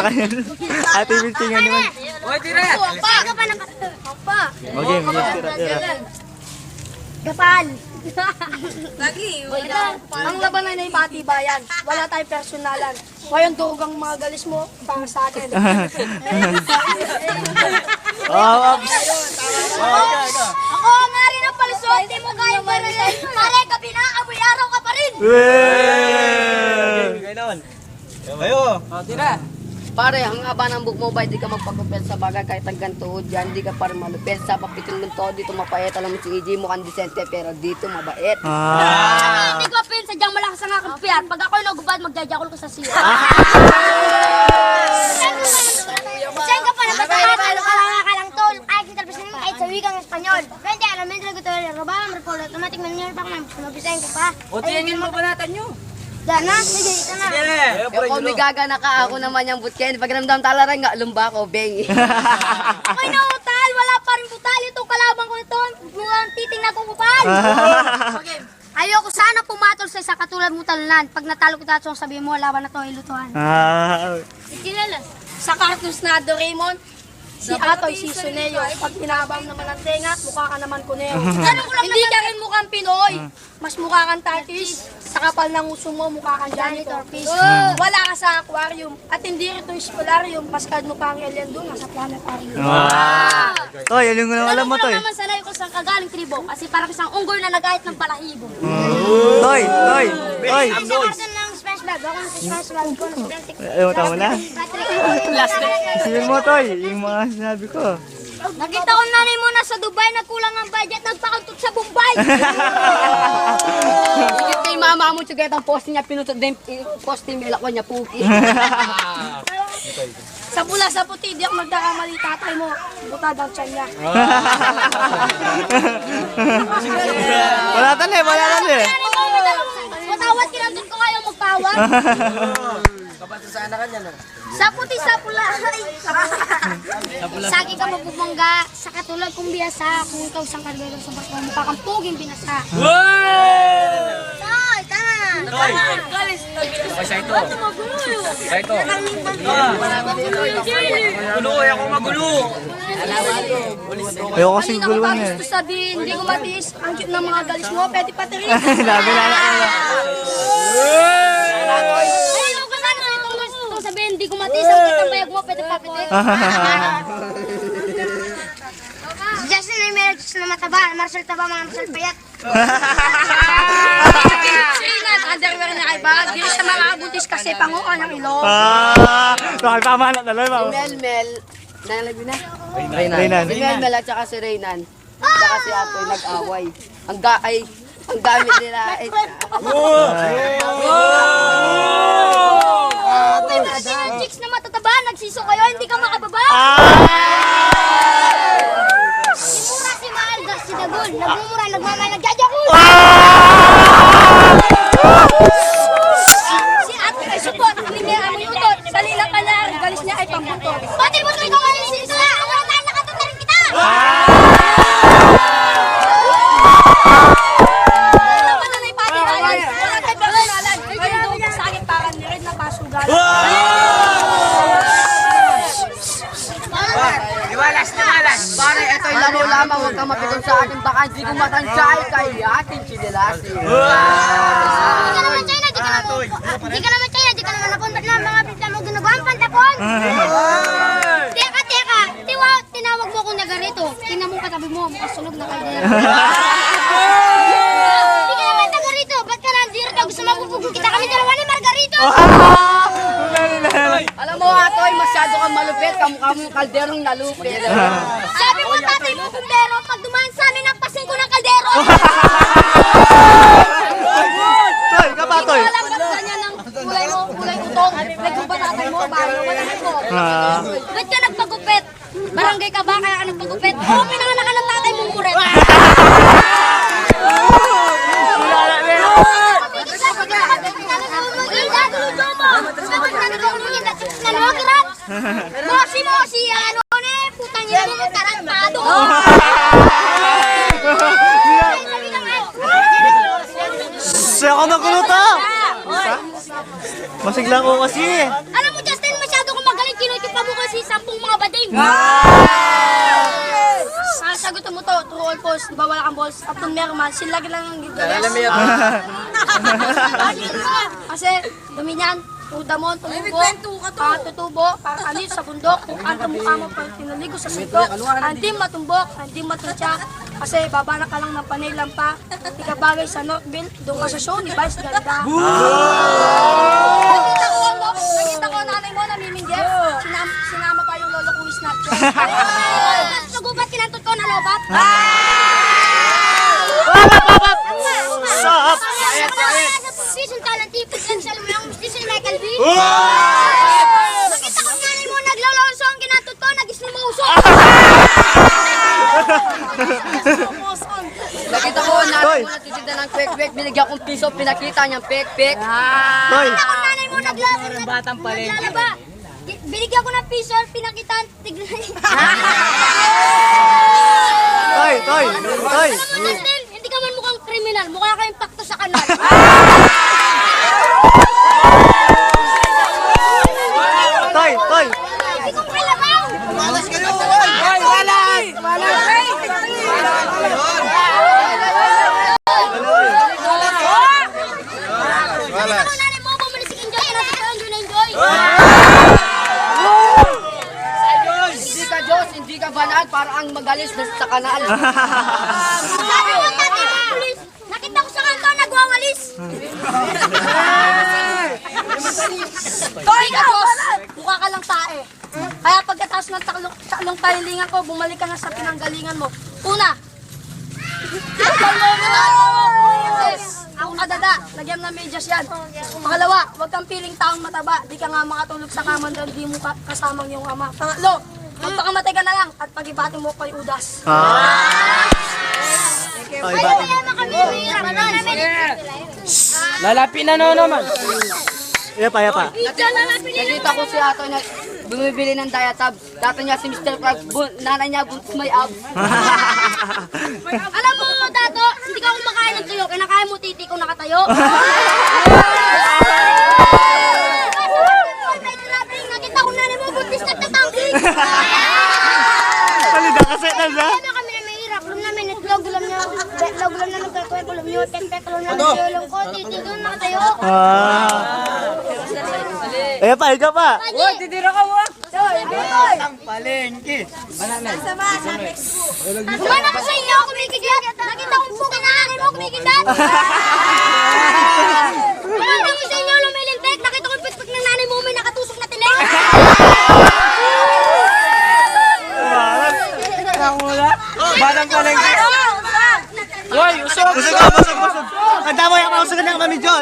Ate Milting nga naman. Oy, tira! Okay, tira. Kapal. Lagi! Ang labanan ay patibayan. Wala tayong personalan. Ngayon durugang mga galis mo, para sa akin. Ako nga rin ang palusot. Di mo kaya pa rin. Pare, gabi na, amoy araw ka pa rin. Ayo. Tira! Pare, ang haba ng buhok mo ba, di ka magpagupit sa bagay kahit hanggang tuhod yan, di ka pa rin malupit. Sa papitin mo to, dito mapait. Alam mo si EJ mo kang disente, pero dito mabait. Hindi ko pin, sadyang malakas ang aking piyan. Pag ako'y nagubad, magjajakol ko sa siya. Diyan ka pa na basahan, ka lang tol. Ay, kita pasin kahit sa wikang Espanyol. Pwede, alam mo yung ito, robam, repol, automatic manual, baka mabisahin ka pa. O, tingin mo banatan nyo! Dana, sige, ito na. Kung umigaga na ka, ako naman yung butken. Pag ramdam talaran nga, lumba ko, bengi. Ako'y nautal, wala pa rin butal. Ito kalabang ko ito, mukhang titing na kukupal. Ayoko sana pumatol sa isa katulad mo talunan. Pag natalo ko tayo, sabihin mo, laban na to, ilutuhan. Kilala. Sa cartoons na Doraemon, si Atoy, si Suneo. Pag pinabang naman ang tenga, mukha ka naman kuneo. Hindi ka rin mukhang Pinoy. Mas mukha kang Tartis. Sa kapal ng uso mo, mukha kang janitor fish. Wala ka sa aquarium. At hindi ito spolarium. Paskad mo pa ang alien doon, nasa planetarium. Toy, alin ko na alam mo, Toy. naman sanay ko sa kagaling tribo. Kasi parang isang unggoy na nagahit ng balahibo. Toy. Sa karton ng SpongeBob, ako ng SpongeBob ko. Ayaw, tama na. Sabihin mo, Toy, yung mga sinabi ko. Nakita ko nanay mo na sa Dubai, nagkulang ang budget, nagpakantot sa Bombay. Ikit kay mama mo, tsugay ang post niya, pinutot din, post ni Mila ko niya, puki. Sa pula, sa puti, di ako magkakamali, tatay mo. Butad ang tiyan niya. Wala tali. Matawad ka lang doon kung ayaw magpawag. Kapatid sa anak kanya, no? Sa puti, sa pula. Sagi ka magbubangga, sa katulad kong biyasa, kung ikaw sang karbero sa barko, mukha kang puging binasa. Toy, tama. Sa ito. Sa ito. Gulo, ako magulo. Ayaw kasing Kanina ko guluhan pa eh. gusto sabihin, hindi ko matiis. Ang cute ng mga galis mo, pwede pati rin. Labi na. Ayun ko sana itong sabihin, hindi ko matiis. Ang cute ng bayag mo, pwede papitin. Si Justin ay meron na mataba. Marcel taba, mga Marcel payat. Sinan, underwear na kay bag. Hindi sa mga abuntis kasi panguha ng ilong. Bakit tama na talaga ba? Melmel, nalabi na. Reynan. Si Melmel at saka si Reynan. At saka si Atoy nag-away. Ang gamit nila ay... May mga sinang chicks na matataba. Nagsiso kayo, hindi ka makababa. Si Mura, si Mahal, si Dagol. Nagmumura, nagmamay, nagjajakul. Si Ate ay supot. Hindi niya amoy utot. Salila ka lang. Galis niya ay pambutot. Pati mo ito ikaw ay sinisala. Ang wala tayo nakatutarin kita. Wala pa na pati tayo. Wala tayo personalan. Kayo doon sa akin parang nirin na pasugal. Iwalas. Pare, ito'y laro lamang, huwag kang mapitong sa akin, baka hindi ko matansay kay ating chinilasin. Di ka naman China, di ka naman napunta na mga pinta mo ginagawa ang pantapon. Teka, tinawag mo akong nagarito. Tingnan mo katabi mo, mukha sunog na kaldera. Di ka naman nagarito, ba't ka nandito? Gusto mapupugong kita kami dalawa ni Margarito. Alam mo, Atoy, masyado kang malupit, kamukha mo yung kalderong nalupit. Sabi mo tatay mo kumbero, pag dumaan sa amin ang pasing ko ng kaldero. Toy, ka ba, Toy? Alam ba't ganyan ang kulay utong? Nagkuba tatay mo, bago malaki mo. Ba't ka nagpagupit? Barangay ka ba kaya ka nagpagupit? Oo, pinanganak ka ng tatay mong kuret. Mosi, ano ne? Putang ina mo, tarantado. Siya ako ng kuluta! Masigla ko kasi. Alam mo, Justin, masyado kong magaling Sagutin mo to, true or false, di ba wala kang balls? At kung meron man, sila lang ang gigalas. Kasi, dumi niyan, udamon, tumubo, tutubo, anit sa bundok, kung ang mukha mo pa tinaligo sa suntok, hindi matumbok, hindi matuntyak, kasi babanak ka lang ng panay lampa, di ka bagay sa Northville, doon ka sa show ni Vice Ganda. Nakita ko nanay mo namimindip, sinama pa yung lolo kong Snapchat. Nagubat kinantot ko na lobat. Stop! Season talent tipid lang siya lang yung season Michael V. Nakita ko nanay mo naglolonso ang kinantot ko, nag-isli mo usok. Nakita ko, nanay mo natitinda ng pek-pek, binigyan kong piso, pinakita niyang pek-pek. Toy! Nakita ko nanay mo naglalaba. Binigyan ko ng piso, pinakita ang tignan. Toy! Toy! Toy! Alam mo, Dustin, hindi ka man mukhang kriminal, mukha kayong pakto sa kanal. Toy! Toy! Hindi ko kailangan. Nakita ko nanay mo, bumalik si Enjoy, enjoy na enjoy. Hindi ka Diyos, hindi ka banal, para ang magalis na sa kanal. Sabi mo, tati mo, pulis. Nakita ko sa kanto, nagwawalis. Toy ka, boss! Mukha ka lang tae. Kaya pagkatapos ng taklong palilingan ko, bumalik ka na sa pinanggalingan mo. Una, yes, ako kadada, lagyan ng medyas yan. Pangalawa, huwag kang piling taong mataba. Di ka nga makatulog sa kaman dahil di mo kasamang yung ama. Pangatlo, magpakamatay ka na lang at pag-ibati mo kay Udas. Toy, bati. Lalapin na naman. Yapa, yapa. Nakita ko si ato na bumibili ng diatab. Dati niya si Mr. Krabs, nanay niya buntis may abs. Alam mo, Tato, hindi ka kumakain ng tuyo. Kinakain mo titi ko nakatayo. Nakita ko na mo, buntis na tatangking. Salida kasi na siya. Kaya kami na mahirap. Alam namin, itlog ulam niya. Itlog ulam namin, kaya ulam niyo. Pek-pek ulam namin, tulong ko. Titi ko nakatayo. Ayan pa, ikaw pa. Titira ka mo. Kumana ko sa inyo, kumikigat. Nakita ko po kinakain mo, kumikigat. Kumana ko sa inyo, lumilintek. Nakita ko yung pitpik ng nanay mo, may nakatusok na tinig. Batang palengke. Hoy, usok. Busog ka, busog, busog. Ang damo yung kausog na kami, Jo.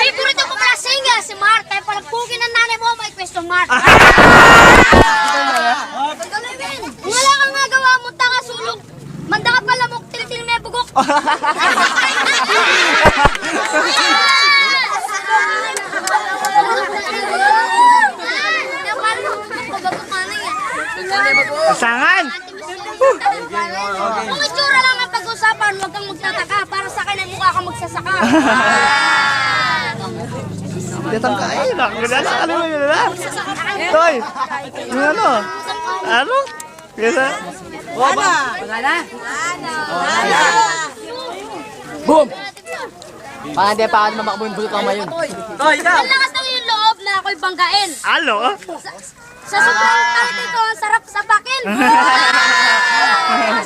Favorite ko pala singer, si Mark. Kaya pala pugin ng nanay mo, may question mark. Kung wala kang nagawa mo, tanga sulog. Manda ka pala mo, tilitil may bugok. Pasangan! Kung itsura lang ang pag-usapan, huwag kang magtataka. Para sa akin ay mukha kang magsasaka. Datang ka. Ay, nakagulala. Ano mo yun na? Toy! Yung ano? Ano? Kesa? Boom! Pangande pa ako mamakabunbul ka ngayon. Toy, ikaw! Ang lakas ng iyong loob na ako'y banggain. Alo? Sa sobrang tarte ko, ang sarap sa pakin.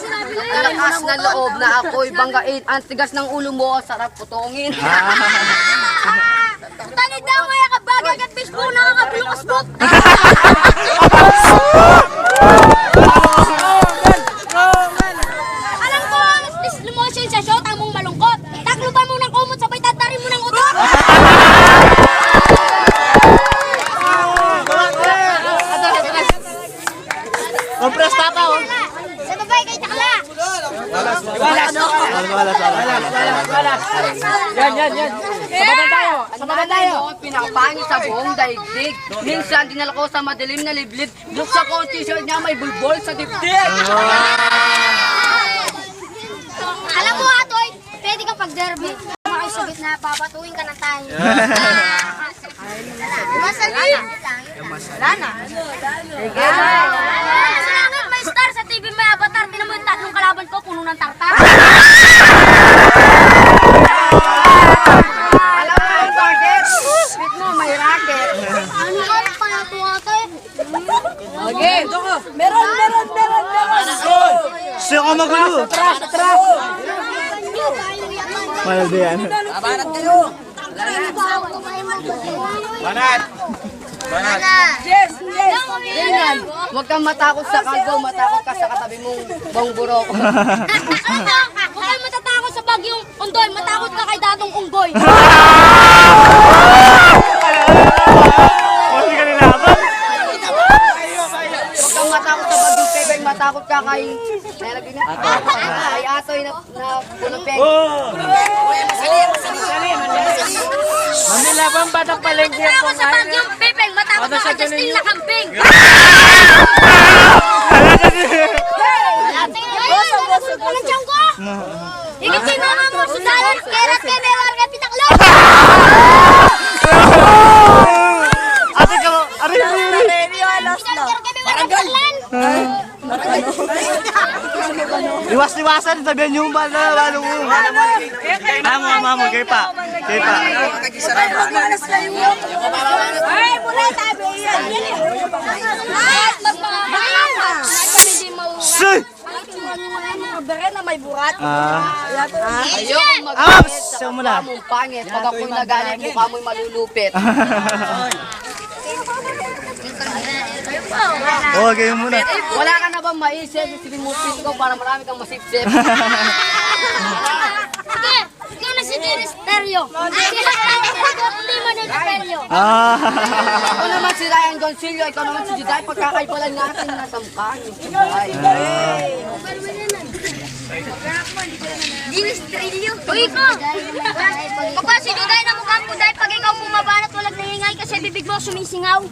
Sinabi na Ang lakas ng loob na ako'y banggain. Ang tigas ng ulo mo, ang sarap putongin. Tani daw ngaya ka bagay at Facebook nakakabulok-asbok. Alam ko ang slow motion sa shot ang mong malungkot. Takluban mo ng kumot sabay tatarin mo ng utot. Compress papa, oh. Sa babay kay takla. Yan. Sabagan tayo. Sabagan tayo. Pinakapangit sa buong daigdig. Minsan dinala ko sa madilim na liblib. Buksa ko ang t-shirt niya, may bulbol sa dibdib. Alam mo, Atoy, pwede ka pag-derby. Mga sa gitna, babatuin ka ng tayo. Masali. Wala na. Sa langit may star, sa TV may avatar. Tinan mo yung tatlong kalaban ko, puno ng tartar. Alam mo yung target? Bit mo, may racket. Ano ka? Panato ate. Okay. Meron. Siya ka magulo. Mahal ba yan? Abanat kayo. Banat. Ganyan. Huwag kang matakot sa kalbo, matakot ka sa katabi mong bangburok. Huwag kayo matatakot sa bagyong Ondoy. Matakot ka kay Datong Unggoy. Kasi ka nilaban. Huwag kang matakot sa bagyong Pebeng, matakot ka kay... Kay Atoy na punapeng. Mamilabang batang palengke Matakot sa bagyong Pepeng. Matakot ka kay Justin na kambing. Walang tiyang ko. Higit si mama mo sa dalan. Kerat kay meron kay pitaklo. Ate ka mo. Ari. Iwas-iwasan. Sabihan niyo ba na lalo mo. Mamo. Kaya pa. Ay, mula tabi yan. At magpapakain. Hindi mo. Say! Bere na may burat. Ayoko Aps! mag-pangit sa Siya mukha muna. mong pangit. Pag ako'y nagalit, mukha mo'y malulupit. Oo, kayo muna. Wala ka na bang maisip? Isipin mo pin ko para marami kang masipsip. Sige, ikaw na si Dennis Terrio. Hindi mo na Terrio. Ako naman si Ryan Gonzilio, ikaw naman si Juday. Pagkakaibalan natin na sampang. Dennis Terrio. Uy, ikaw. Kapag si Juday na mukhang Juday, pag ikaw bumabanat, walang nahingay kasi bibig mo sumisingaw.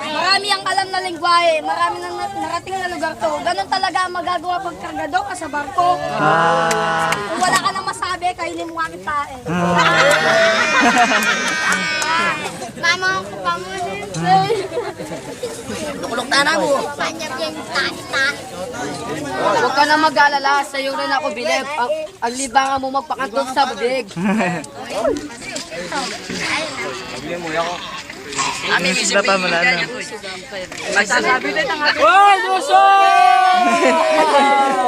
Marami ang alam na lingwahe, marami nang narating na lugar to. Ganon talaga ang magagawa pag kargado ka sa barko. Kung wala ka nang masabi, kainin mo aking tae. Mama ko pa mo. Lukulok na mo. Huwag ka na mag-alala, sa iyo rin ako bilib. Ang libangan mo magpakantog sa bubig. Aming Isda pa mo na. Magsasabi din ang ating...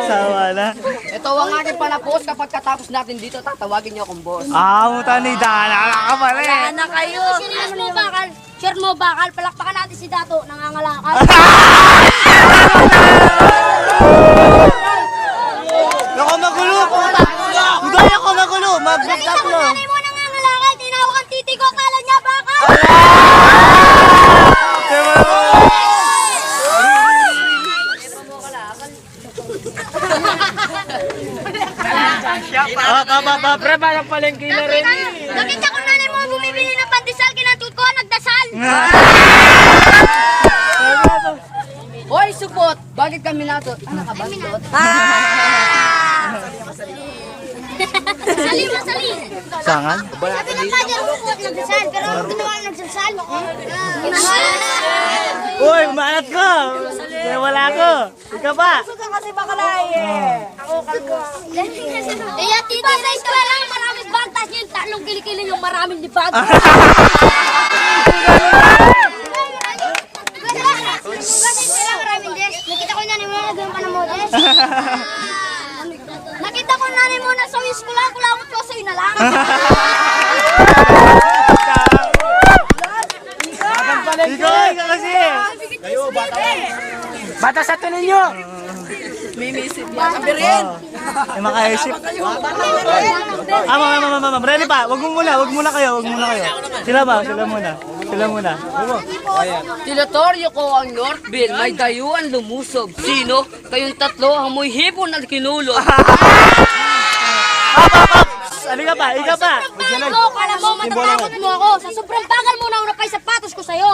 Sawa na. Ito ang aking panapos. Kapag katapos natin dito, tatawagin niyo akong boss. Muta ni Dana. Ka pala eh. Na kayo. Sinilas mo bakal. Share mo bakal. Palakpakan natin si Dato. Nangangalakal. Ako magulo. Uday ako magulo. Mag-block lo. Nanay mo nangangalakal. Tinawag ang titi ko. Kala niya bakal. Pre, batang palengke na rin. Nakita ko nanay mo bumibili ng pandesal. Kinatut ko. Nagdasal. Hoy, supot! Bakit kami nato? Ano ka ba, supot? Masali, masali. Sangan? Sabi ng father ko nagdasal. Pero ginawa nagsasal. Uy, umanat ko. Kaya wala ko. Ikaw pa. Kaya titi sa eskwela, maraming bantas yun. Tatlong kilikili yung maraming libag. Nakita ko na ni Mona doon pa na mo, Des. Nakita ko na ni Mona sa wish ko lang. Kulakot ko sa'yo na lang. Ikaw kasi. Bata sa tunin nyo. Ay, makaisip. Ma'am. Ready pa. Wag muna kayo. Sila muna. Tilatoryo ko ang Northville, may dayuan lumusob. Sino? Kayong tatlo, amoy hipon at kinulog. Ikaw pa. Kala mo, matatakot mo ako. Sa sobrang bagal mo na unapay sapatos ko sa'yo.